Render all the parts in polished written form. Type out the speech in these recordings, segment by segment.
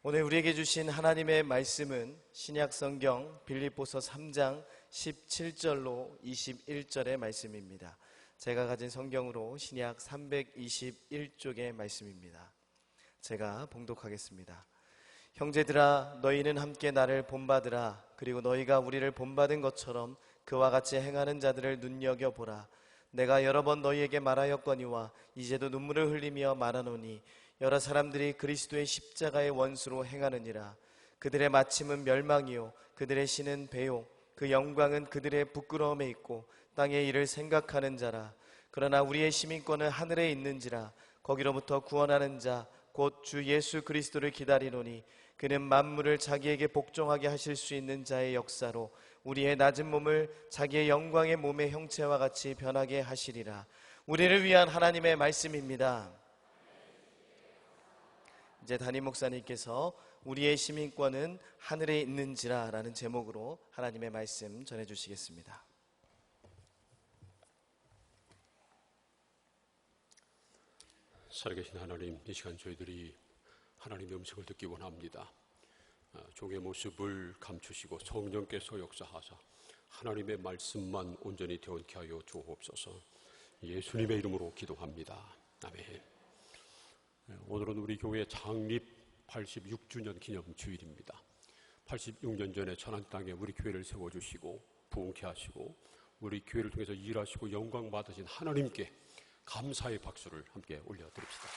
오늘 우리에게 주신 하나님의 말씀은 신약 성경 빌립보서 3장 17절로 21절의 말씀입니다. 제가 가진 성경으로 신약 321쪽의 말씀입니다. 제가 봉독하겠습니다. 형제들아, 너희는 함께 나를 본받으라. 그리고 너희가 우리를 본받은 것처럼 그와 같이 행하는 자들을 눈여겨보라. 내가 여러 번 너희에게 말하였거니와 이제도 눈물을 흘리며 말하노니 여러 사람들이 그리스도의 십자가의 원수로 행하느니라. 그들의 마침은 멸망이요 그들의 신은 배요 그 영광은 그들의 부끄러움에 있고 땅의 일을 생각하는 자라. 그러나 우리의 시민권은 하늘에 있는지라. 거기로부터 구원하는 자 곧 주 예수 그리스도를 기다리노니 그는 만물을 자기에게 복종하게 하실 수 있는 자의 역사로 우리의 낮은 몸을 자기의 영광의 몸의 형체와 같이 변하게 하시리라. 우리를 위한 하나님의 말씀입니다. 이제 담임 목사님께서 우리의 시민권은 하늘에 있는지라 라는 제목으로 하나님의 말씀 전해주시겠습니다. 살아계신 하나님, 이 시간 저희들이 하나님의 음성을 듣기 원합니다. 종의 모습을 감추시고 성령께서 역사하사 하나님의 말씀만 온전히 되어있게 하여 주옵소서. 예수님의 이름으로 기도합니다. 아멘. 오늘은 우리 교회 창립 86주년 기념 주일입니다. 86년 전에 천안 땅에 우리 교회를 세워주시고 부흥케 하시고 우리 교회를 통해서 일하시고 영광 받으신 하나님께 감사의 박수를 함께 올려드립시다.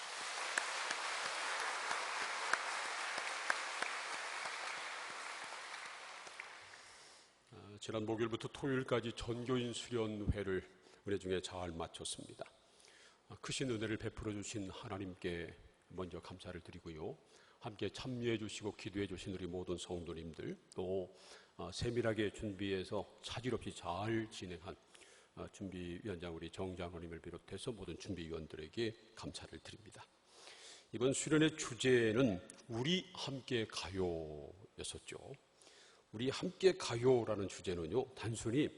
지난 목요일부터 토요일까지 전교인 수련회를 은혜 중에 잘 마쳤습니다. 크신 은혜를 베풀어 주신 하나님께 먼저 감사를 드리고요. 함께 참여해 주시고 기도해 주신 우리 모든 성도님들, 또 세밀하게 준비해서 차질 없이 잘 진행한 준비위원장 우리 정장로님을 비롯해서 모든 준비위원들에게 감사를 드립니다. 이번 수련의 주제는 우리 함께 가요였었죠. 우리 함께 가요라는 주제는요, 단순히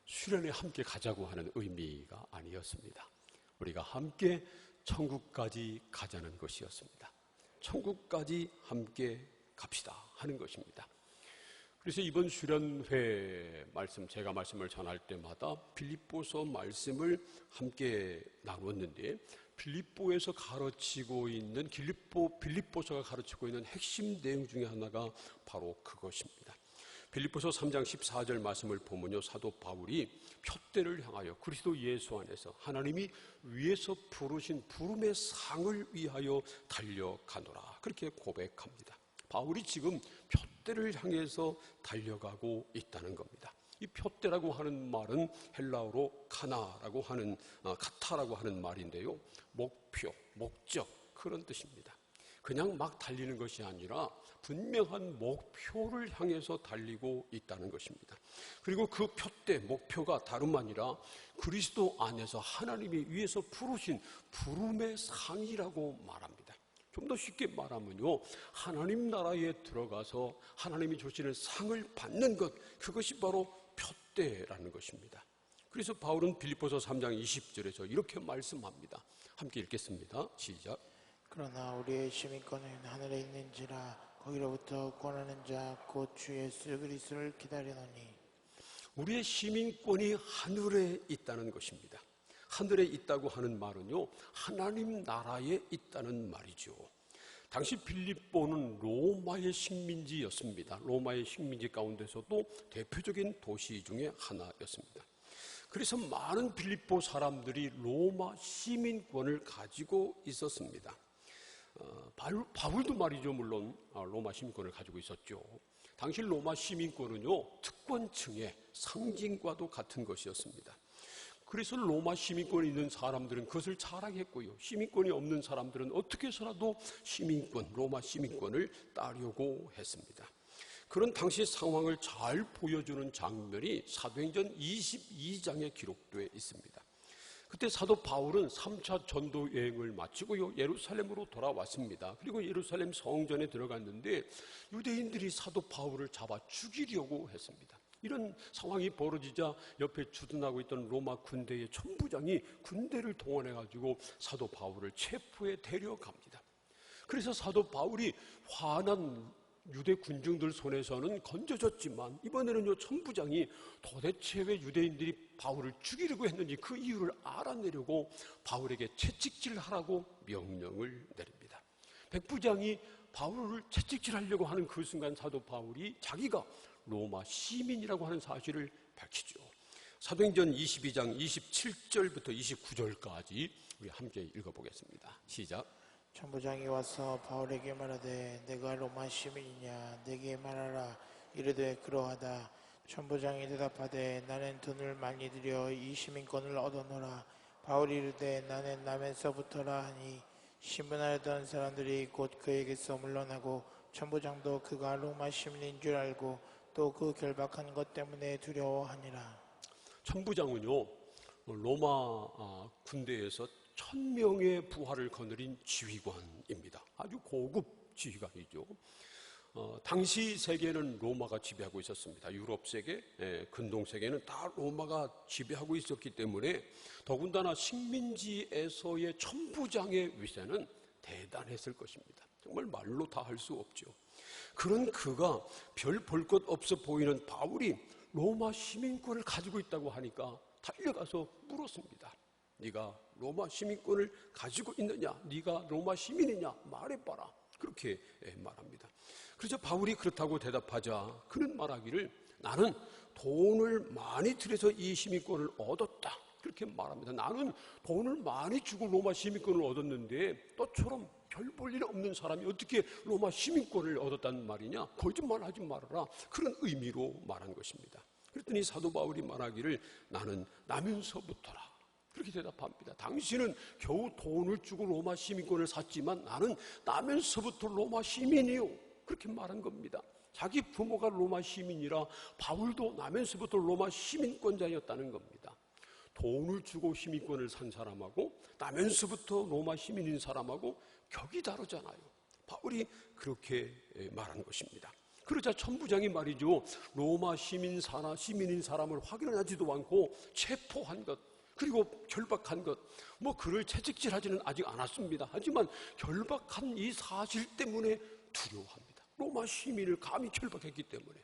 수련회 함께 가자고 하는 의미가 아니었습니다. 우리가 함께 천국까지 가자는 것이었습니다. 천국까지 함께 갑시다 하는 것입니다. 그래서 이번 수련회 말씀, 제가 말씀을 전할 때마다 빌립보서 말씀을 함께 나눴는데, 빌립보에서 가르치고 있는 빌립보서가 가르치고 있는 핵심 내용 중에 하나가 바로 그것입니다. 빌립보서 3장 14절 말씀을 보면요, 사도 바울이 표대를 향하여 그리스도 예수 안에서 하나님이 위에서 부르신 부름의 상을 위하여 달려가노라, 그렇게 고백합니다. 바울이 지금 표대를 향해서 달려가고 있다는 겁니다. 이 표대라고 하는 말은 헬라어로 카타라고 하는 말인데요, 목표, 목적, 그런 뜻입니다. 그냥 막 달리는 것이 아니라 분명한 목표를 향해서 달리고 있다는 것입니다. 그리고 그 표대, 목표가 다름 아니라 그리스도 안에서 하나님이 위에서 부르신 부름의 상이라고 말합니다. 좀 더 쉽게 말하면요, 하나님 나라에 들어가서 하나님이 주시는 상을 받는 것, 그것이 바로 표대라는 것입니다. 그래서 바울은 빌립보서 3장 20절에서 이렇게 말씀합니다. 함께 읽겠습니다. 시작. 그러나 우리의 시민권은 하늘에 있는지라. 거기로부터 구원하는 자 곧 주 예수 그리스도를 기다리노니. 우리의 시민권이 하늘에 있다는 것입니다. 하늘에 있다고 하는 말은요, 하나님 나라에 있다는 말이죠. 당시 빌립보는 로마의 식민지였습니다. 로마의 식민지 가운데서도 대표적인 도시 중에 하나였습니다. 그래서 많은 빌립보 사람들이 로마 시민권을 가지고 있었습니다. 바울도 말이죠, 물론 로마 시민권을 가지고 있었죠. 당시 로마 시민권은요, 특권층의 상징과도 같은 것이었습니다. 그래서 로마 시민권이 있는 사람들은 그것을 자랑했고요, 시민권이 없는 사람들은 어떻게 해서라도 시민권, 로마 시민권을 따려고 했습니다. 그런 당시 상황을 잘 보여주는 장면이 사도행전 22장에 기록되어 있습니다. 그때 사도 바울은 3차 전도 여행을 마치고요, 예루살렘으로 돌아왔습니다. 그리고 예루살렘 성전에 들어갔는데 유대인들이 사도 바울을 잡아 죽이려고 했습니다. 이런 상황이 벌어지자 옆에 주둔하고 있던 로마 군대의 천부장이 군대를 동원해가지고 사도 바울을 체포해 데려갑니다. 그래서 사도 바울이 화난 유대 군중들 손에서는 건져졌지만 이번에는요 천부장이 도대체 왜 유대인들이 바울을 죽이려고 했는지 그 이유를 알아내려고 바울에게 채찍질하라고 명령을 내립니다. 백부장이 바울을 채찍질하려고 하는 그 순간 사도 바울이 자기가 로마 시민이라고 하는 사실을 밝히죠. 사도행전 22장 27절부터 29절까지 우리 함께 읽어보겠습니다. 시작. 천부장이 와서 바울에게 말하되 내가 로마 시민이냐 내게 말하라. 이르되 그러하다. 천부장이 대답하되 나는 돈을 많이 들여 이 시민권을 얻어노라. 바울이 이르되 나는 남에서부터라 하니 신문하려던 사람들이 곧 그에게서 물러나고 천부장도 그가 로마 시민인 줄 알고 또 그 결박한 것 때문에 두려워하니라. 천부장은요 로마 군대에서 1000명의 부하를 거느린 지휘관입니다. 아주 고급 지휘관이죠. 당시 세계는 로마가 지배하고 있었습니다. 유럽 세계, 근동 세계는 다 로마가 지배하고 있었기 때문에 더군다나 식민지에서의 천부장의 위세는 대단했을 것입니다. 정말 말로 다 할 수 없죠. 그런 그가 별 볼 것 없어 보이는 바울이 로마 시민권을 가지고 있다고 하니까 달려가서 물었습니다. 네가 로마 시민권을 가지고 있느냐? 네가 로마 시민이냐? 말해봐라. 그렇게 말합니다. 그래서 바울이 그렇다고 대답하자 그는 말하기를 나는 돈을 많이 들여서 이 시민권을 얻었다. 그렇게 말합니다. 나는 돈을 많이 주고 로마 시민권을 얻었는데 너처럼 별 볼 일 없는 사람이 어떻게 로마 시민권을 얻었다는 말이냐? 거짓말하지 말아라. 그런 의미로 말한 것입니다. 그랬더니 사도 바울이 말하기를 나는 나면서부터라. 그렇게 대답합니다. 당신은 겨우 돈을 주고 로마 시민권을 샀지만 나는 나면서부터 로마 시민이요. 그렇게 말한 겁니다. 자기 부모가 로마 시민이라 바울도 나면서부터 로마 시민권자였다는 겁니다. 돈을 주고 시민권을 산 사람하고 나면서부터 로마 시민인 사람하고 격이 다르잖아요. 바울이 그렇게 말한 것입니다. 그러자 천부장이 말이죠. 로마 시민인 사람을 확인하지도 않고 체포한 것 그리고 결박한 것, 그를 채찍질하지는 아직 않았습니다. 하지만 결박한 이 사실 때문에 두려워합니다. 로마 시민을 감히 결박했기 때문에.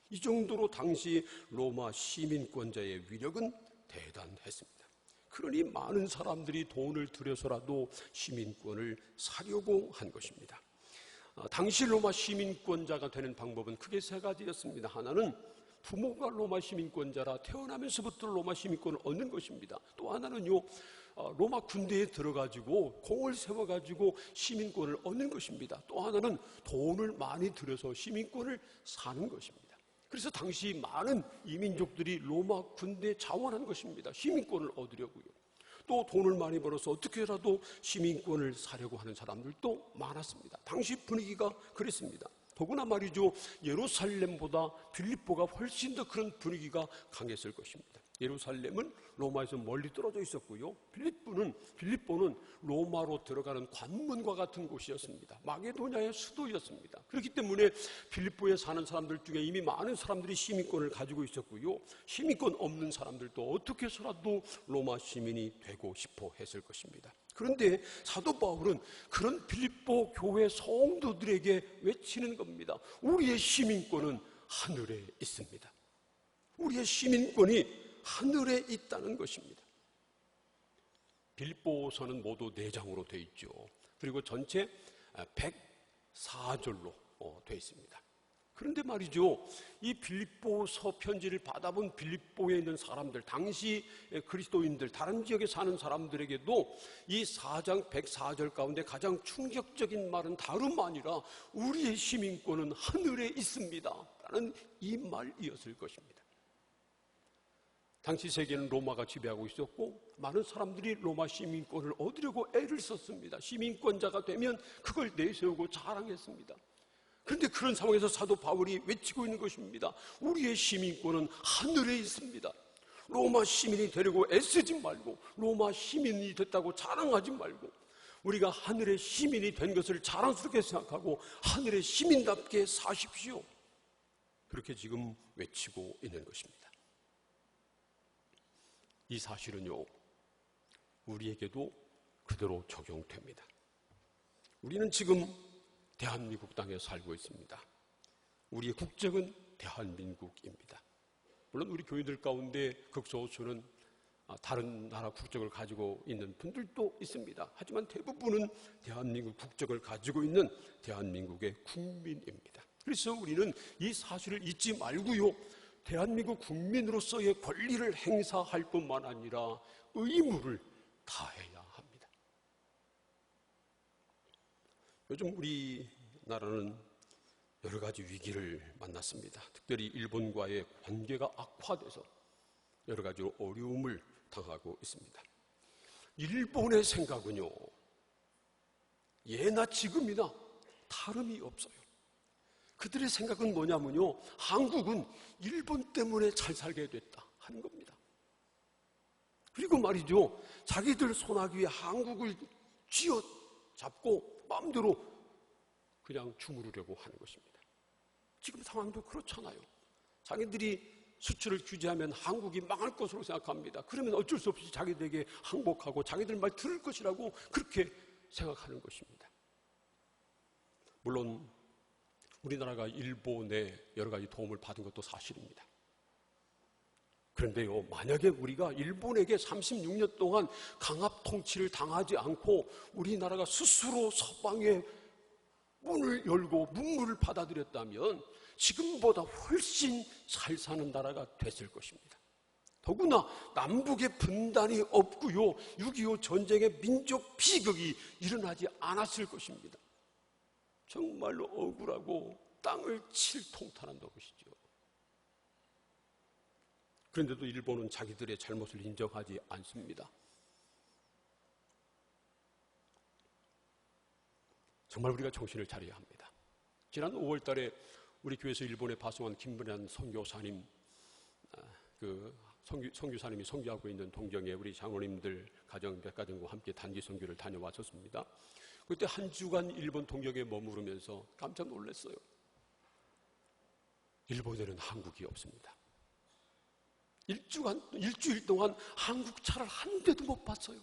이 정도로 당시 로마 시민권자의 위력은 대단했습니다. 그러니 많은 사람들이 돈을 들여서라도 시민권을 사려고 한 것입니다. 당시 로마 시민권자가 되는 방법은 크게 세 가지였습니다. 하나는 부모가 로마 시민권자라 태어나면서부터 로마 시민권을 얻는 것입니다. 또 하나는요, 로마 군대에 들어가지고 공을 세워가지고 시민권을 얻는 것입니다. 또 하나는 돈을 많이 들여서 시민권을 사는 것입니다. 그래서 당시 많은 이민족들이 로마 군대에 자원한 것입니다. 시민권을 얻으려고요. 또 돈을 많이 벌어서 어떻게라도 시민권을 사려고 하는 사람들도 많았습니다. 당시 분위기가 그랬습니다. 더구나 말이죠, 예루살렘보다 빌립보가 훨씬 더 그런 분위기가 강했을 것입니다. 예루살렘은 로마에서 멀리 떨어져 있었고요. 빌립보는 로마로 들어가는 관문과 같은 곳이었습니다. 마게도냐의 수도였습니다. 그렇기 때문에 빌립보에 사는 사람들 중에 이미 많은 사람들이 시민권을 가지고 있었고요. 시민권 없는 사람들도 어떻게 해서라도 로마 시민이 되고 싶어 했을 것입니다. 그런데 사도 바울은 그런 빌립보 교회 성도들에게 외치는 겁니다. 우리의 시민권은 하늘에 있습니다. 우리의 시민권이 하늘에 있다는 것입니다. 빌립보서는 모두 4장으로 되어 있죠. 그리고 전체 104절로 되어 있습니다. 그런데 말이죠, 이 빌립보서 편지를 받아본 빌립보에 있는 사람들, 당시 그리스도인들, 다른 지역에 사는 사람들에게도 이 4장 104절 가운데 가장 충격적인 말은 다름 아니라 우리의 시민권은 하늘에 있습니다 라는 이 말이었을 것입니다. 당시 세계는 로마가 지배하고 있었고 많은 사람들이 로마 시민권을 얻으려고 애를 썼습니다. 시민권자가 되면 그걸 내세우고 자랑했습니다. 그런데 그런 상황에서 사도 바울이 외치고 있는 것입니다. 우리의 시민권은 하늘에 있습니다. 로마 시민이 되려고 애쓰지 말고 로마 시민이 됐다고 자랑하지 말고 우리가 하늘의 시민이 된 것을 자랑스럽게 생각하고 하늘의 시민답게 사십시오. 그렇게 지금 외치고 있는 것입니다. 이 사실은요, 우리에게도 그대로 적용됩니다. 우리는 지금 대한민국 땅에 살고 있습니다. 우리의 국적은 대한민국입니다. 물론 우리 교인들 가운데 극소수는 다른 나라 국적을 가지고 있는 분들도 있습니다. 하지만 대부분은 대한민국 국적을 가지고 있는 대한민국의 국민입니다. 그래서 우리는 이 사실을 잊지 말고요, 대한민국 국민으로서의 권리를 행사할 뿐만 아니라 의무를 다해야 합니다. 요즘 우리나라는 여러 가지 위기를 만났습니다. 특별히 일본과의 관계가 악화돼서 여러 가지로 어려움을 당하고 있습니다. 일본의 생각은요, 예나 지금이나 다름이 없어요. 그들의 생각은 뭐냐면요, 한국은 일본 때문에 잘 살게 됐다 하는 겁니다. 그리고 말이죠, 자기들 손아귀에 한국을 쥐어잡고 마음대로 그냥 주무르려고 하는 것입니다. 지금 상황도 그렇잖아요. 자기들이 수출을 규제하면 한국이 망할 것으로 생각합니다. 그러면 어쩔 수 없이 자기들에게 항복하고 자기들 말 들을 것이라고 그렇게 생각하는 것입니다. 물론 우리나라가 일본의 여러 가지 도움을 받은 것도 사실입니다. 그런데요, 만약에 우리가 일본에게 36년 동안 강압 통치를 당하지 않고 우리나라가 스스로 서방의 문을 열고 문물을 받아들였다면 지금보다 훨씬 잘 사는 나라가 됐을 것입니다. 더구나 남북의 분단이 없고요, 6.25 전쟁의 민족 비극이 일어나지 않았을 것입니다. 정말로 억울하고 땅을 칠 통탄한 것이죠. 그런데도 일본은 자기들의 잘못을 인정하지 않습니다. 정말 우리가 정신을 차려야 합니다. 지난 5월 달에 우리 교회에서 일본에 파송한 김문환 선교사님, 선교사님이 선교하고 있는 동정에 우리 장로님들 가정 몇 가정과 함께 단기 선교를 다녀왔었습니다. 그때 한 주간 일본 동정에 머무르면서 깜짝 놀랐어요. 일본에는 한국이 없습니다. 일주일 동안 한국 차를 한 대도 못 봤어요.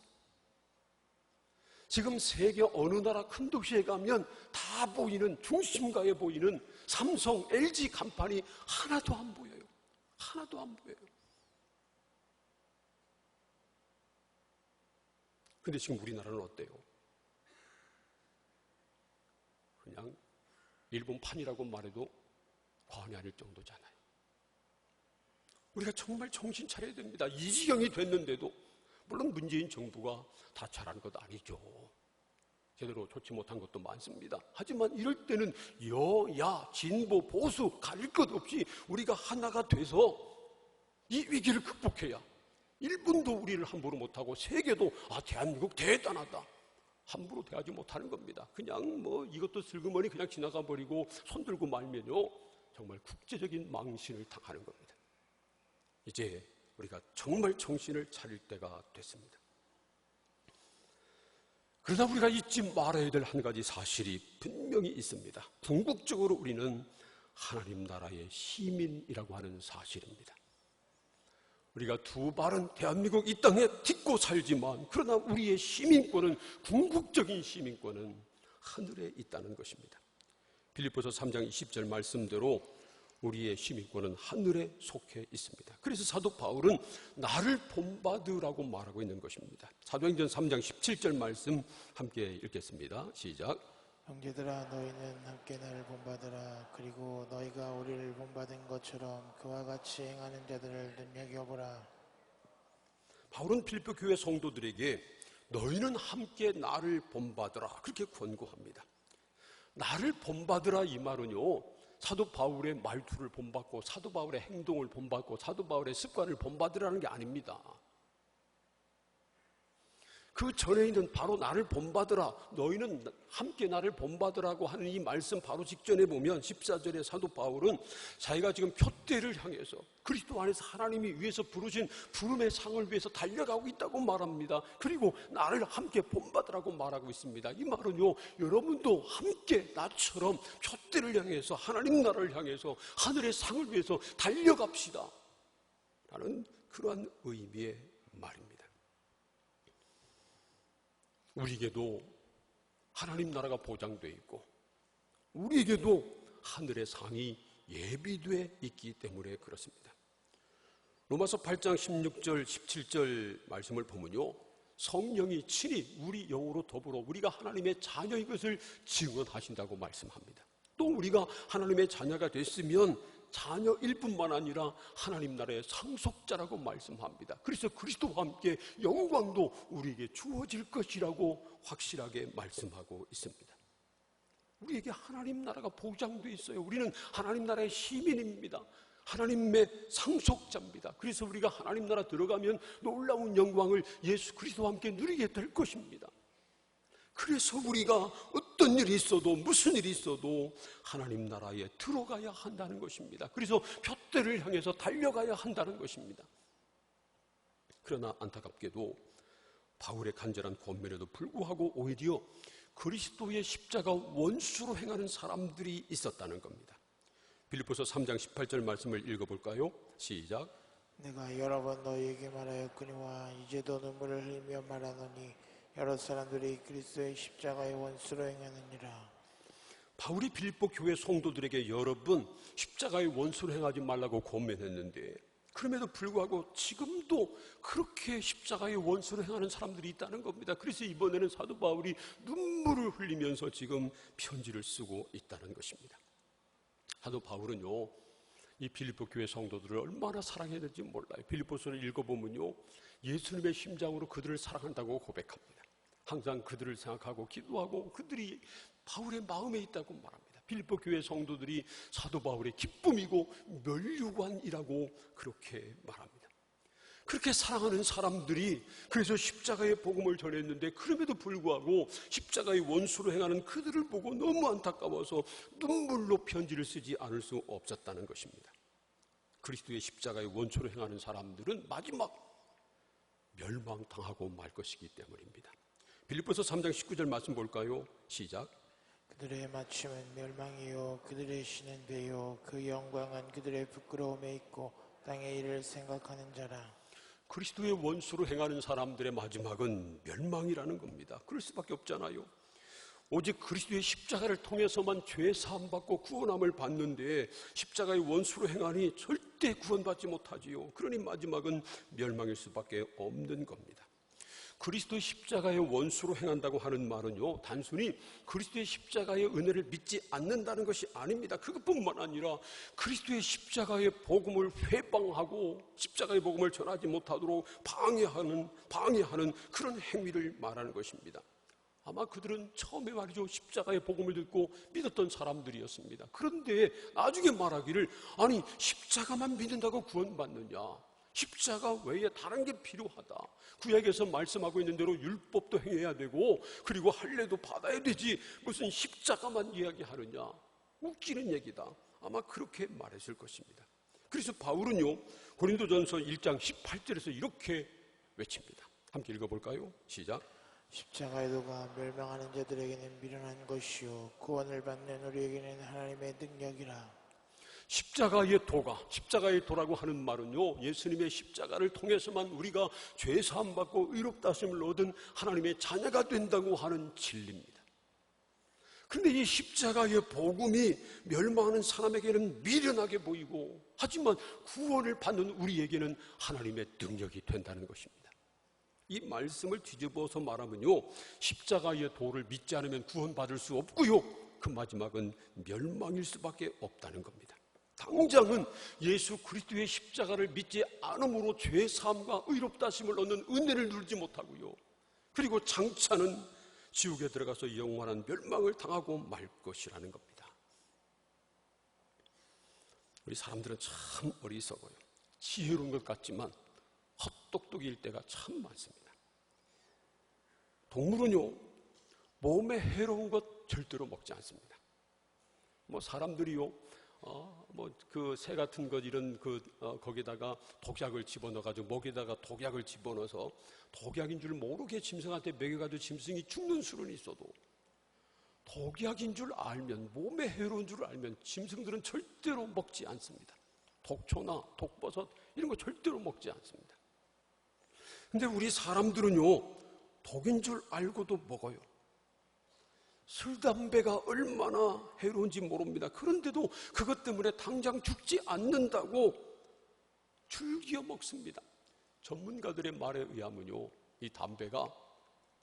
지금 세계 어느 나라 큰 도시에 가면 다 보이는, 중심가에 보이는 삼성, LG 간판이 하나도 안 보여요. 하나도 안 보여요. 근데 지금 우리나라는 어때요? 그냥 일본판이라고 말해도 과언이 아닐 정도잖아요. 우리가 정말 정신 차려야 됩니다. 이 지경이 됐는데도, 물론 문재인 정부가 다 잘한 것 아니죠. 제대로 좋지 못한 것도 많습니다. 하지만 이럴 때는 여야, 진보, 보수 가릴 것 없이 우리가 하나가 돼서 이 위기를 극복해야, 일본도 우리를 함부로 못하고 세계도 대한민국 대단하다 함부로 대하지 못하는 겁니다. 그냥 이것도 슬그머니 그냥 지나가 버리고 손들고 말면요, 정말 국제적인 망신을 당하는 겁니다. 이제 우리가 정말 정신을 차릴 때가 됐습니다. 그러나 우리가 잊지 말아야 될 한 가지 사실이 분명히 있습니다. 궁극적으로 우리는 하나님 나라의 시민이라고 하는 사실입니다. 우리가 두 발은 대한민국 이 땅에 딛고 살지만, 그러나 우리의 시민권은, 궁극적인 시민권은 하늘에 있다는 것입니다. 빌립보서 3장 20절 말씀대로 우리의 시민권은 하늘에 속해 있습니다. 그래서 사도 바울은 나를 본받으라고 말하고 있는 것입니다. 사도행전 3장 17절 말씀 함께 읽겠습니다. 시작. 형제들아, 너희는 함께 나를 본받으라. 그리고 너희가 우리를 본받은 것처럼 그와 같이 행하는 자들을 눈여겨보라. 바울은 필리포 교회 성도들에게 너희는 함께 나를 본받으라, 그렇게 권고합니다. 나를 본받으라 이 말은요, 사도 바울의 말투를 본받고 사도 바울의 행동을 본받고 사도 바울의 습관을 본받으라는 게 아닙니다. 그 전에 있는 바로 나를 본받으라, 너희는 함께 나를 본받으라고 하는 이 말씀 바로 직전에 보면 14절에 사도 바울은 자기가 지금 표대를 향해서 그리스도 안에서 하나님이 위해서 부르신 부름의 상을 위해서 달려가고 있다고 말합니다. 그리고 나를 함께 본받으라고 말하고 있습니다. 이 말은요, 여러분도 함께 나처럼 표대를 향해서 하나님 나라를 향해서 하늘의 상을 위해서 달려갑시다 라는 그러한 의미의 말입니다. 우리에게도 하나님 나라가 보장되어 있고 우리에게도 하늘의 상이 예비되어 있기 때문에 그렇습니다. 로마서 8장 16절 17절 말씀을 보면요, 성령이 친히 우리 영으로 더불어 우리가 하나님의 자녀인 것을 증언하신다고 말씀합니다. 또 우리가 하나님의 자녀가 됐으면 자녀일 뿐만 아니라 하나님 나라의 상속자라고 말씀합니다. 그래서 그리스도와 함께 영광도 우리에게 주어질 것이라고 확실하게 말씀하고 있습니다. 우리에게 하나님 나라가 보장되어 있어요. 우리는 하나님 나라의 시민입니다. 하나님의 상속자입니다. 그래서 우리가 하나님 나라 들어가면 놀라운 영광을 예수 그리스도와 함께 누리게 될 것입니다. 그래서 우리가 어떤 일이 있어도 무슨 일이 있어도 하나님 나라에 들어가야 한다는 것입니다. 그래서 둯대를 향해서 달려가야 한다는 것입니다. 그러나 안타깝게도 바울의 간절한 권면에도 불구하고 오히려 그리스도의 십자가 원수로 행하는 사람들이 있었다는 겁니다. 빌립보서 3장 18절 말씀을 읽어볼까요? 시작. 내가 여러 번 너희에게 말하였거니와 이제도 눈물을 흘리며 말하노니 여러 사람들이 그리스도의 십자가의 원수로 행하느니라. 바울이 빌립보 교회 성도들에게 여러 번 십자가의 원수로 행하지 말라고 권면했는데 그럼에도 불구하고 지금도 그렇게 십자가의 원수로 행하는 사람들이 있다는 겁니다. 그래서 이번에는 사도 바울이 눈물을 흘리면서 지금 편지를 쓰고 있다는 것입니다. 사도 바울은요, 이 빌립보 교회 성도들을 얼마나 사랑해야 될지 몰라요. 빌립보서를 읽어보면요, 예수님의 심장으로 그들을 사랑한다고 고백합니다. 항상 그들을 생각하고 기도하고 그들이 바울의 마음에 있다고 말합니다. 빌립보 교회 성도들이 사도 바울의 기쁨이고 면류관이라고 그렇게 말합니다. 그렇게 사랑하는 사람들이 그래서 십자가의 복음을 전했는데 그럼에도 불구하고 십자가의 원수로 행하는 그들을 보고 너무 안타까워서 눈물로 편지를 쓰지 않을 수 없었다는 것입니다. 그리스도의 십자가의 원수로 행하는 사람들은 마지막 멸망당하고 말 것이기 때문입니다. 빌립보서 3장 19절 말씀 볼까요? 시작. 그들의 마침은 멸망이요 그들의 신은 배요 그 영광은 그들의 부끄러움에 있고 땅의 일을 생각하는 자라. 그리스도의 원수로 행하는 사람들의 마지막은 멸망이라는 겁니다. 그럴 수밖에 없잖아요. 오직 그리스도의 십자가를 통해서만 죄 사함받고 구원함을 받는데 십자가의 원수로 행하니 절대 구원받지 못하지요. 그러니 마지막은 멸망일 수밖에 없는 겁니다. 그리스도의 십자가의 원수로 행한다고 하는 말은요, 단순히 그리스도의 십자가의 은혜를 믿지 않는다는 것이 아닙니다. 그것뿐만 아니라 그리스도의 십자가의 복음을 회방하고 십자가의 복음을 전하지 못하도록 방해하는 그런 행위를 말하는 것입니다. 아마 그들은 처음에 말이죠, 십자가의 복음을 듣고 믿었던 사람들이었습니다. 그런데 나중에 말하기를, 아니 십자가만 믿는다고 구원받느냐, 십자가 외에 다른 게 필요하다. 구약에서 말씀하고 있는 대로 율법도 행해야 되고 그리고 할례도 받아야 되지 무슨 십자가만 이야기하느냐, 웃기는 얘기다. 아마 그렇게 말했을 것입니다. 그래서 바울은요, 고린도전서 1장 18절에서 이렇게 외칩니다. 함께 읽어볼까요? 시작. 십자가의 도가 멸망하는 자들에게는 미련한 것이요 구원을 받는 우리에게는 하나님의 능력이라. 십자가의 도라고 하는 말은요, 예수님의 십자가를 통해서만 우리가 죄 사함 받고 의롭다 하심을 얻은 하나님의 자녀가 된다고 하는 진리입니다. 그런데 이 십자가의 복음이 멸망하는 사람에게는 미련하게 보이고, 하지만 구원을 받는 우리에게는 하나님의 능력이 된다는 것입니다. 이 말씀을 뒤집어서 말하면요, 십자가의 도를 믿지 않으면 구원받을 수 없고요, 그 마지막은 멸망일 수밖에 없다는 겁니다. 당장은 예수 그리스도의 십자가를 믿지 않음으로 죄 사함과 의롭다 하심을 얻는 은혜를 누리지 못하고요, 그리고 장차는 지옥에 들어가서 영원한 멸망을 당하고 말 것이라는 겁니다. 우리 사람들은 참 어리석어요. 지혜로운 것 같지만 헛똑똑일 때가 참 많습니다. 동물은요, 몸에 해로운 것 절대로 먹지 않습니다. 사람들이요, 그 새 같은 것 이런 거기다가 독약을 집어넣어가지고 목에다가 독약을 집어넣어서 독약인 줄 모르게 짐승한테 먹여가지고 짐승이 죽는 수는 있어도 독약인 줄 알면, 몸에 해로운 줄 알면 짐승들은 절대로 먹지 않습니다. 독초나 독버섯 이런 거 절대로 먹지 않습니다. 근데 우리 사람들은요, 독인 줄 알고도 먹어요. 술, 담배가 얼마나 해로운지 모릅니다. 그런데도 그것 때문에 당장 죽지 않는다고 즐겨 먹습니다. 전문가들의 말에 의하면요, 이 담배가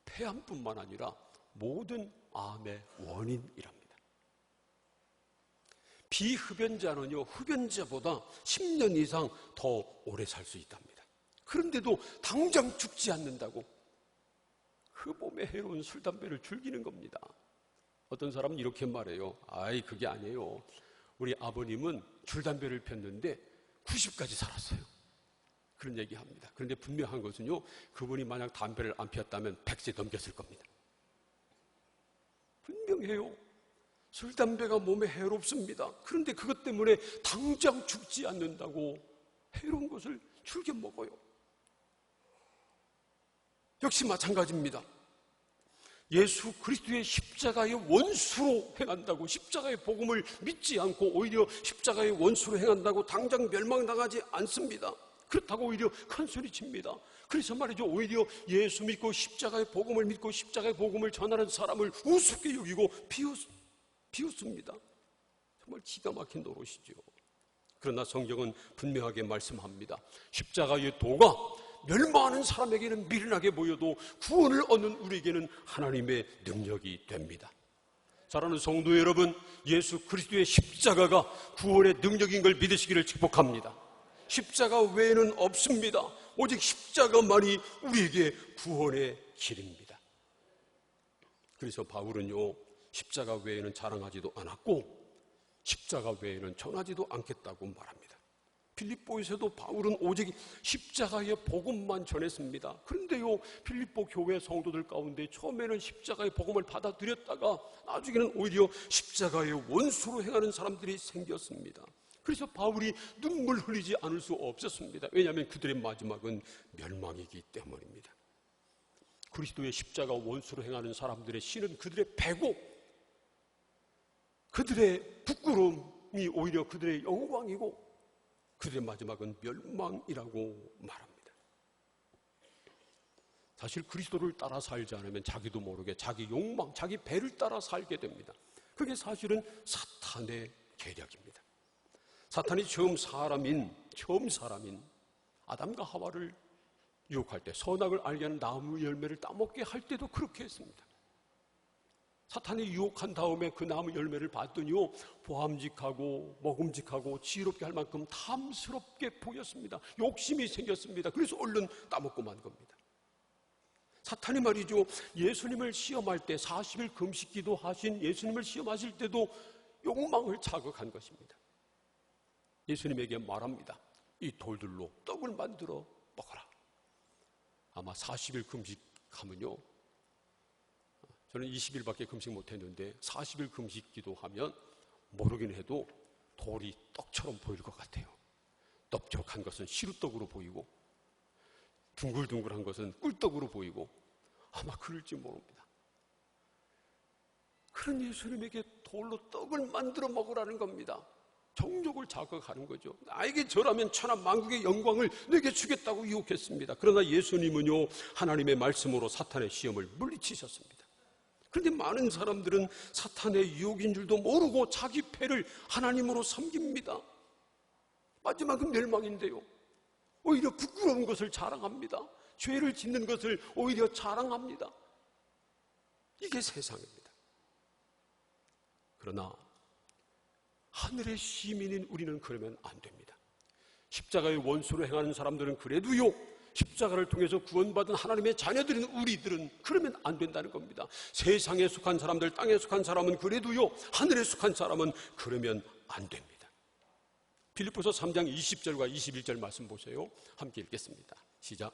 폐암뿐만 아니라 모든 암의 원인이랍니다. 비흡연자는요, 흡연자보다 10년 이상 더 오래 살 수 있답니다. 그런데도 당장 죽지 않는다고 그 몸에 해로운 술, 담배를 즐기는 겁니다. 어떤 사람은 이렇게 말해요. 아이, 그게 아니에요. 우리 아버님은 술, 담배를 폈는데 90까지 살았어요. 그런 얘기합니다. 그런데 분명한 것은요, 그분이 만약 담배를 안 피웠다면 100세 넘겼을 겁니다. 분명해요. 술, 담배가 몸에 해롭습니다. 그런데 그것 때문에 당장 죽지 않는다고 해로운 것을 즐겨 먹어요. 역시 마찬가지입니다. 예수 그리스도의 십자가의 원수로 행한다고, 십자가의 복음을 믿지 않고 오히려 십자가의 원수로 행한다고 당장 멸망당하지 않습니다. 그렇다고 오히려 큰 소리칩니다. 그래서 말이죠, 오히려 예수 믿고 십자가의 복음을 믿고 십자가의 복음을 전하는 사람을 우습게 여기고 비웃습니다. 정말 기가 막힌 노릇이죠. 그러나 성경은 분명하게 말씀합니다. 십자가의 도가 멸망하는 사람에게는 미련하게 보여도 구원을 얻는 우리에게는 하나님의 능력이 됩니다. 사랑하는 성도 여러분, 예수 그리스도의 십자가가 구원의 능력인 걸 믿으시기를 축복합니다. 십자가 외에는 없습니다. 오직 십자가만이 우리에게 구원의 길입니다. 그래서 바울은요, 십자가 외에는 자랑하지도 않았고 십자가 외에는 전하지도 않겠다고 말합니다. 빌립보에서도 바울은 오직 십자가의 복음만 전했습니다. 그런데요, 빌립보 교회 성도들 가운데 처음에는 십자가의 복음을 받아들였다가 나중에는 오히려 십자가의 원수로 행하는 사람들이 생겼습니다. 그래서 바울이 눈물 흘리지 않을 수 없었습니다. 왜냐하면 그들의 마지막은 멸망이기 때문입니다. 그리스도의 십자가 원수로 행하는 사람들의 신은 그들의 패고, 그들의 부끄러움이 오히려 그들의 영광이고, 그들의 마지막은 멸망이라고 말합니다. 사실 그리스도를 따라 살지 않으면 자기도 모르게 자기 욕망, 자기 배를 따라 살게 됩니다. 그게 사실은 사탄의 계략입니다. 사탄이 처음 사람인 아담과 하와를 유혹할 때, 선악을 알게 하는 나무 열매를 따먹게 할 때도 그렇게 했습니다. 사탄이 유혹한 다음에 그 나무 열매를 봤더니요, 보암직하고 먹음직하고 지혜롭게 할 만큼 탐스럽게 보였습니다. 욕심이 생겼습니다. 그래서 얼른 따먹고 만 겁니다. 사탄이 말이죠, 예수님을 시험할 때 40일 금식 기도하신 예수님을 시험하실 때도 욕망을 자극한 것입니다. 예수님에게 말합니다. 이 돌들로 떡을 만들어 먹어라. 아마 40일 금식하면요, 저는 20일밖에 금식 못했는데 40일 금식 기도하면 모르긴 해도 돌이 떡처럼 보일 것 같아요. 넓적한 것은 시루떡으로 보이고 둥글둥글한 것은 꿀떡으로 보이고 아마 그럴지 모릅니다. 그런 예수님에게 돌로 떡을 만들어 먹으라는 겁니다. 정욕을 자극하는 거죠. 나에게 절하면 천하 만국의 영광을 내게 주겠다고 유혹했습니다. 그러나 예수님은요, 하나님의 말씀으로 사탄의 시험을 물리치셨습니다. 그런데 많은 사람들은 사탄의 유혹인 줄도 모르고 자기 패를 하나님으로 섬깁니다. 마지막은 멸망인데요, 오히려 부끄러운 것을 자랑합니다. 죄를 짓는 것을 오히려 자랑합니다. 이게 세상입니다. 그러나 하늘의 시민인 우리는 그러면 안 됩니다. 십자가의 원수로 행하는 사람들은 그래도요, 십자가를 통해서 구원받은 하나님의 자녀들인 우리들은 그러면 안 된다는 겁니다. 세상에 속한 사람들, 땅에 속한 사람은 그래도요, 하늘에 속한 사람은 그러면 안 됩니다. 빌립보서 3장 20절과 21절 말씀 보세요. 함께 읽겠습니다. 시작.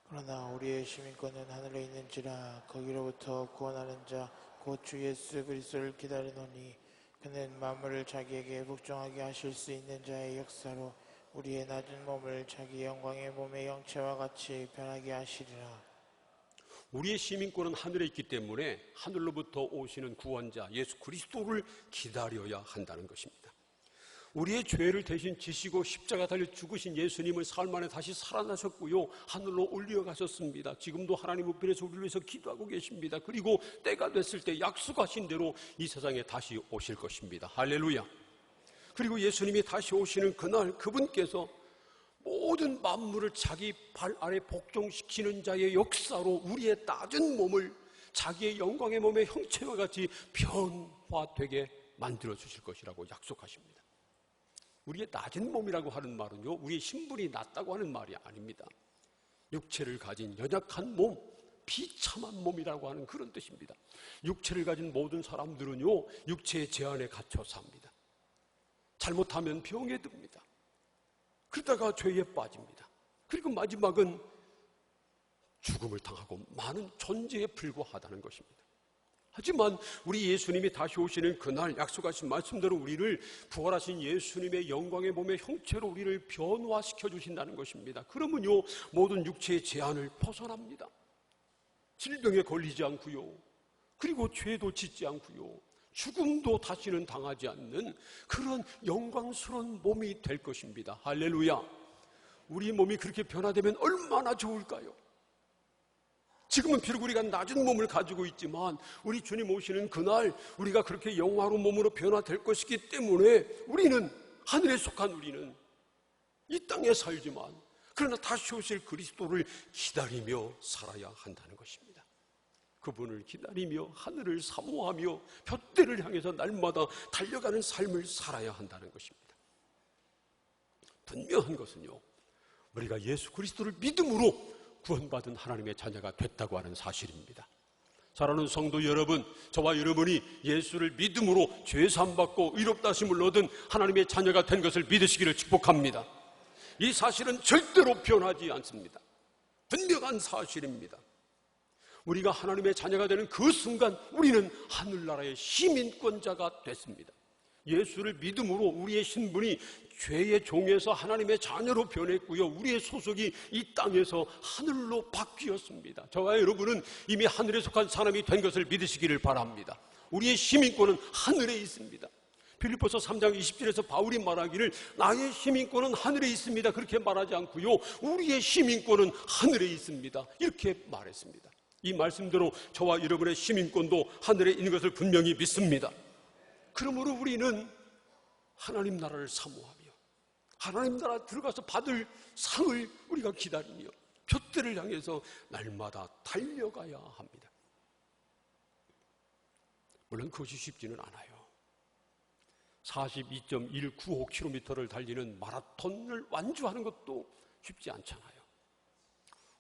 그러나 우리의 시민권은 하늘에 있는지라 거기로부터 구원하는 자 곧 주 예수 그리스도를 기다리노니 그는 만물을 자기에게 복종하게 하실 수 있는 자의 역사로 우리의 낮은 몸을 자기 영광의 몸의 형체와 같이 변하게 하시리라. 우리의 시민권은 하늘에 있기 때문에 하늘로부터 오시는 구원자 예수 그리스도를 기다려야 한다는 것입니다. 우리의 죄를 대신 지시고 십자가 달려 죽으신 예수님은 사흘 만에 다시 살아나셨고요, 하늘로 올려가셨습니다. 지금도 하나님 우편에서 우리를 위해서 기도하고 계십니다. 그리고 때가 됐을 때 약속하신 대로 이 세상에 다시 오실 것입니다. 할렐루야. 그리고 예수님이 다시 오시는 그날 그분께서 모든 만물을 자기 발 아래 복종시키는 자의 역사로 우리의 낮은 몸을 자기의 영광의 몸의 형체와 같이 변화되게 만들어 주실 것이라고 약속하십니다. 우리의 낮은 몸이라고 하는 말은요, 우리의 신분이 낮다고 하는 말이 아닙니다. 육체를 가진 연약한 몸, 비참한 몸이라고 하는 그런 뜻입니다. 육체를 가진 모든 사람들은요, 육체의 제한에 갇혀 삽니다. 잘못하면 병에 듭니다. 그러다가 죄에 빠집니다. 그리고 마지막은 죽음을 당하고 많은 존재에 불과하다는 것입니다. 하지만 우리 예수님이 다시 오시는 그날 약속하신 말씀대로 우리를 부활하신 예수님의 영광의 몸의 형체로 우리를 변화시켜 주신다는 것입니다. 그러면요, 모든 육체의 제한을 벗어납니다. 질병에 걸리지 않고요, 그리고 죄도 짓지 않고요, 죽음도 다시는 당하지 않는 그런 영광스러운 몸이 될 것입니다. 할렐루야. 우리 몸이 그렇게 변화되면 얼마나 좋을까요? 지금은 비록 우리가 낮은 몸을 가지고 있지만 우리 주님 오시는 그날 우리가 그렇게 영화로운 몸으로 변화될 것이기 때문에 우리는, 하늘에 속한 우리는 이 땅에 살지만 그러나 다시 오실 그리스도를 기다리며 살아야 한다는 것입니다. 그분을 기다리며 하늘을 사모하며 둯대를 향해서 날마다 달려가는 삶을 살아야 한다는 것입니다. 분명한 것은요, 우리가 예수 그리스도를 믿음으로 구원받은 하나님의 자녀가 됐다고 하는 사실입니다. 사랑하는 성도 여러분, 저와 여러분이 예수를 믿음으로 죄사함받고 의롭다 하심을 얻은 하나님의 자녀가 된 것을 믿으시기를 축복합니다. 이 사실은 절대로 변하지 않습니다. 분명한 사실입니다. 우리가 하나님의 자녀가 되는 그 순간 우리는 하늘나라의 시민권자가 됐습니다. 예수를 믿음으로 우리의 신분이 죄의 종에서 하나님의 자녀로 변했고요, 우리의 소속이 이 땅에서 하늘로 바뀌었습니다. 저와 여러분은 이미 하늘에 속한 사람이 된 것을 믿으시기를 바랍니다. 우리의 시민권은 하늘에 있습니다. 빌립보서 3장 20절에서 바울이 말하기를 나의 시민권은 하늘에 있습니다, 그렇게 말하지 않고요, 우리의 시민권은 하늘에 있습니다, 이렇게 말했습니다. 이 말씀대로 저와 여러분의 시민권도 하늘에 있는 것을 분명히 믿습니다. 그러므로 우리는 하나님 나라를 사모하며 하나님 나라 들어가서 받을 상을 우리가 기다리며 둯대를 향해서 날마다 달려가야 합니다. 물론 그것이 쉽지는 않아요. 42.195km를 달리는 마라톤을 완주하는 것도 쉽지 않잖아요.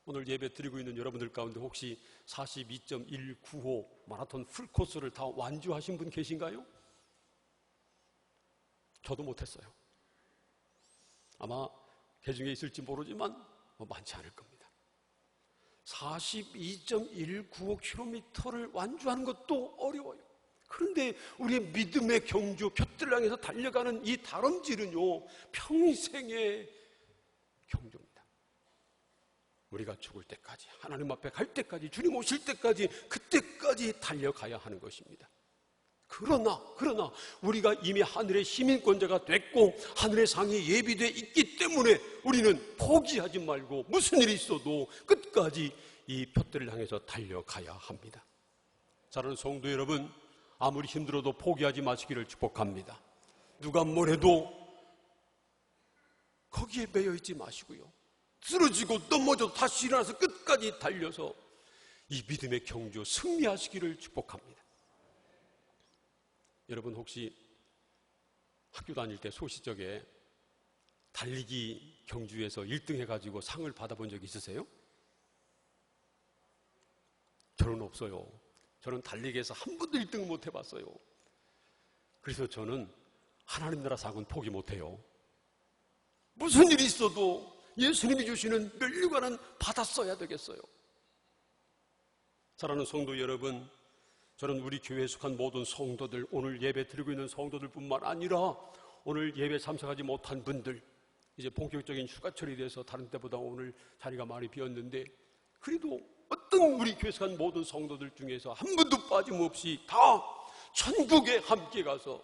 오늘 예배 드리고 있는 여러분들 가운데 혹시 42.195 마라톤 풀코스를 다 완주하신 분 계신가요? 저도 못했어요. 아마 그 중에 있을지 모르지만 많지 않을 겁니다. 42.195km를 완주하는 것도 어려워요. 그런데 우리의 믿음의 경주, 둯대를 향해서 달려가는 이 다름질은요, 평생의 경주입니다. 우리가 죽을 때까지, 하나님 앞에 갈 때까지, 주님 오실 때까지, 그때까지 달려가야 하는 것입니다. 그러나 우리가 이미 하늘의 시민권자가 됐고 하늘의 상이 예비되어 있기 때문에 우리는 포기하지 말고 무슨 일이 있어도 끝까지 이 둯대를 향해서 달려가야 합니다. 사랑하는 성도 여러분, 아무리 힘들어도 포기하지 마시기를 축복합니다. 누가 뭐래도 거기에 매여 있지 마시고요, 쓰러지고 넘어져도 다시 일어나서 끝까지 달려서 이 믿음의 경주 승리하시기를 축복합니다. 여러분 혹시 학교 다닐 때 소시적에 달리기 경주에서 1등 해가지고 상을 받아본 적 있으세요? 저는 없어요. 저는 달리기에서 한 번도 1등을 못 해봤어요. 그래서 저는 하나님 나라 상은 포기 못해요. 무슨 일이 있어도 예수님이 주시는 면류관은 받았어야 되겠어요. 사랑하는 성도 여러분, 저는 우리 교회에 속한 모든 성도들, 오늘 예배 드리고 있는 성도들뿐만 아니라 오늘 예배 참석하지 못한 분들, 이제 본격적인 휴가철이 돼서 다른 때보다 오늘 자리가 많이 비었는데 그래도 어떤 우리 교회에 속한 모든 성도들 중에서 한 분도 빠짐없이 다 천국에 함께 가서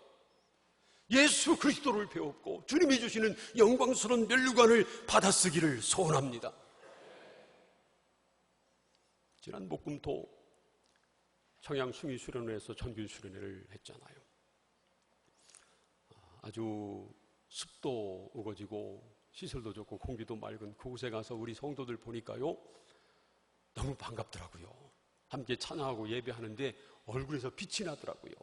예수 그리스도를 배웠고 주님이 주시는 영광스러운 면류관을 받아쓰기를 소원합니다. 지난 목금토 청양 숭의 수련회에서 전균 수련회를 했잖아요. 아주 습도 우거지고 시설도 좋고 공기도 맑은 그곳에 가서 우리 성도들 보니까요, 너무 반갑더라고요. 함께 찬양하고 예배하는데 얼굴에서 빛이 나더라고요.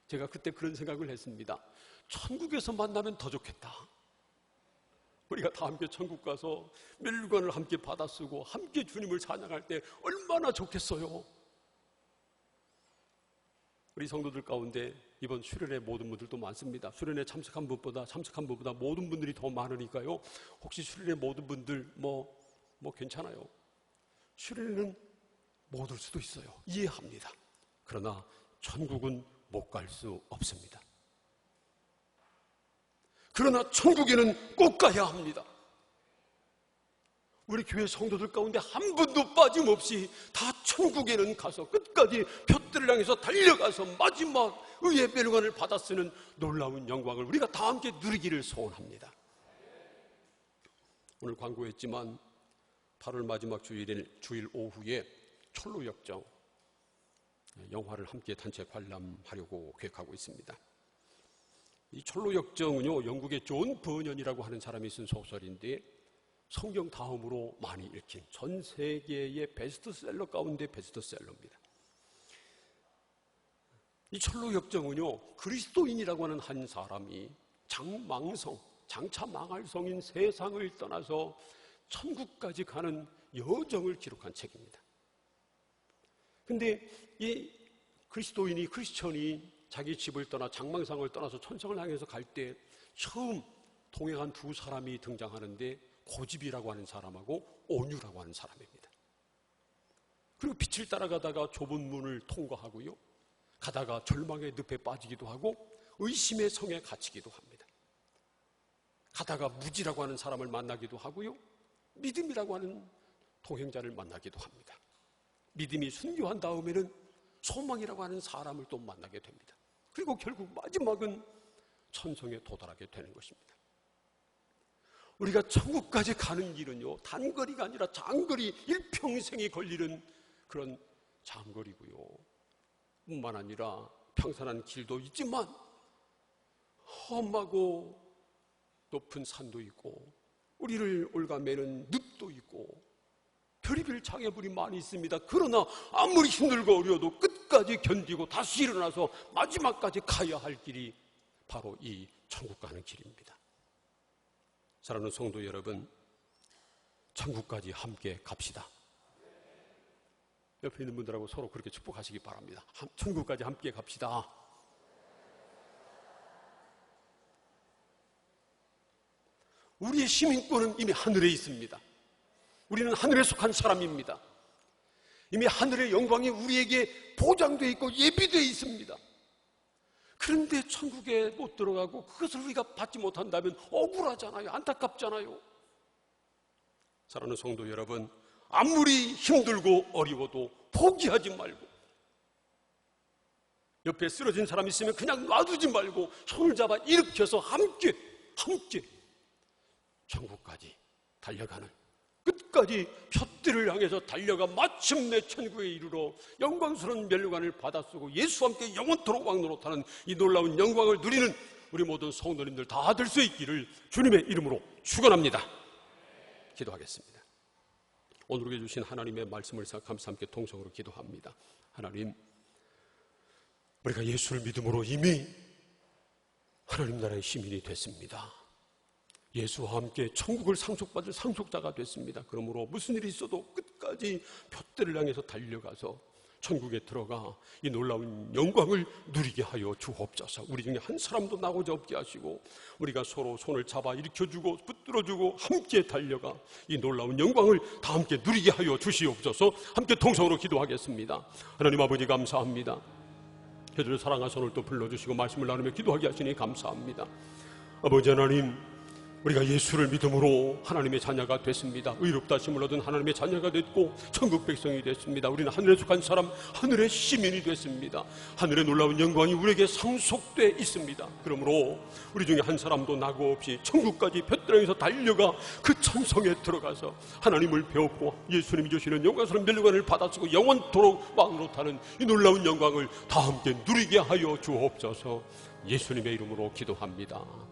제가 그때 그런 생각을 했습니다. 천국에서 만나면 더 좋겠다. 우리가 다 함께 천국 가서 면류관을 함께 받아 쓰고 함께 주님을 찬양할 때 얼마나 좋겠어요. 우리 성도들 가운데 이번 수련회 모든 분들도 많습니다. 수련회 참석한 분보다 모든 분들이 더 많으니까요, 혹시 수련회 모든 분들 뭐 괜찮아요. 수련회는 못 올 수도 있어요. 이해합니다. 그러나 천국은 못 갈 수 없습니다. 그러나 천국에는 꼭 가야 합니다. 우리 교회 성도들 가운데 한 분도 빠짐없이 다 천국에는 가서 끝까지 푯들을 향해서 달려가서 마지막 의의 면류관을 받아 쓰는 놀라운 영광을 우리가 다 함께 누리기를 소원합니다. 오늘 광고했지만 8월 마지막 주일 오후에 철로역정 영화를 함께 단체 관람하려고 계획하고 있습니다. 이 철로역정은요, 영국의 존 버년이라고 하는 사람이 쓴 소설인데 성경 다음으로 많이 읽힌 전 세계의 베스트셀러 가운데 베스트셀러입니다. 이 철로역정은요, 그리스도인이라고 하는 한 사람이 장차 망할 성인 세상을 떠나서 천국까지 가는 여정을 기록한 책입니다. 근데 이 크리스천이 자기 집을 떠나 장망상을 떠나서 천성을 향해서 갈 때 처음 동행한 두 사람이 등장하는데 고집이라고 하는 사람하고 온유라고 하는 사람입니다. 그리고 빛을 따라가다가 좁은 문을 통과하고요, 가다가 절망의 늪에 빠지기도 하고 의심의 성에 갇히기도 합니다. 가다가 무지라고 하는 사람을 만나기도 하고요, 믿음이라고 하는 동행자를 만나기도 합니다. 믿음이 순교한 다음에는 소망이라고 하는 사람을 또 만나게 됩니다. 그리고 결국 마지막은 천성에 도달하게 되는 것입니다. 우리가 천국까지 가는 길은요, 단거리가 아니라 장거리, 일평생이 걸리는 그런 장거리고요, 뿐만 아니라 평산한 길도 있지만 험하고 높은 산도 있고 우리를 올가매는 늪도 있고 별의별 장애물이 많이 있습니다. 그러나 아무리 힘들고 어려워도 끝까지 견디고 다시 일어나서 마지막까지 가야 할 길이 바로 이 천국 가는 길입니다. 사랑하는 성도 여러분, 천국까지 함께 갑시다. 옆에 있는 분들하고 서로 그렇게 축복하시기 바랍니다. 천국까지 함께 갑시다. 우리의 시민권은 이미 하늘에 있습니다. 우리는 하늘에 속한 사람입니다. 이미 하늘의 영광이 우리에게 보장되어 있고 예비되어 있습니다. 그런데 천국에 못 들어가고 그것을 우리가 받지 못한다면 억울하잖아요. 안타깝잖아요. 사랑하는 성도 여러분, 아무리 힘들고 어려워도 포기하지 말고, 옆에 쓰러진 사람 있으면 그냥 놔두지 말고 손을 잡아 일으켜서 함께 천국까지 달려가는, 끝까지 푯들을 향해서 달려가 마침내 천국에 이르러 영광스러운 면류관을 받아 쓰고 예수와 함께 영원토록 왕노릇하는 이 놀라운 영광을 누리는 우리 모든 성도님들 다 될 수 있기를 주님의 이름으로 축원합니다. 기도하겠습니다. 오늘 우리에게 주신 하나님의 말씀을 생각하면서 함께 동성으로 기도합니다. 하나님, 우리가 예수를 믿음으로 이미 하나님 나라의 시민이 됐습니다. 예수와 함께 천국을 상속받을 상속자가 됐습니다. 그러므로 무슨 일이 있어도 끝까지 푯대를 향해서 달려가서 천국에 들어가 이 놀라운 영광을 누리게 하여 주옵소서. 우리 중에 한 사람도 나고자 없게 하시고 우리가 서로 손을 잡아 일으켜주고 붙들어주고 함께 달려가 이 놀라운 영광을 다 함께 누리게 하여 주시옵소서. 함께 통성으로 기도하겠습니다. 하나님 아버지 감사합니다. 저희를 사랑하사 오늘 또 불러주시고 말씀을 나누며 기도하게 하시니 감사합니다. 아버지 하나님, 우리가 예수를 믿음으로 하나님의 자녀가 됐습니다. 의롭다 하심을 얻은 하나님의 자녀가 됐고 천국 백성이 됐습니다. 우리는 하늘에 속한 사람, 하늘의 시민이 됐습니다. 하늘의 놀라운 영광이 우리에게 상속돼 있습니다. 그러므로 우리 중에 한 사람도 낙오 없이 천국까지 볏대랑에서 달려가 그 천성에 들어가서 하나님을 배웠고 예수님이 주시는 영광스러운 멸류관을 받아쓰고 영원토록 왕으로 타는 이 놀라운 영광을 다 함께 누리게 하여 주옵소서. 예수님의 이름으로 기도합니다.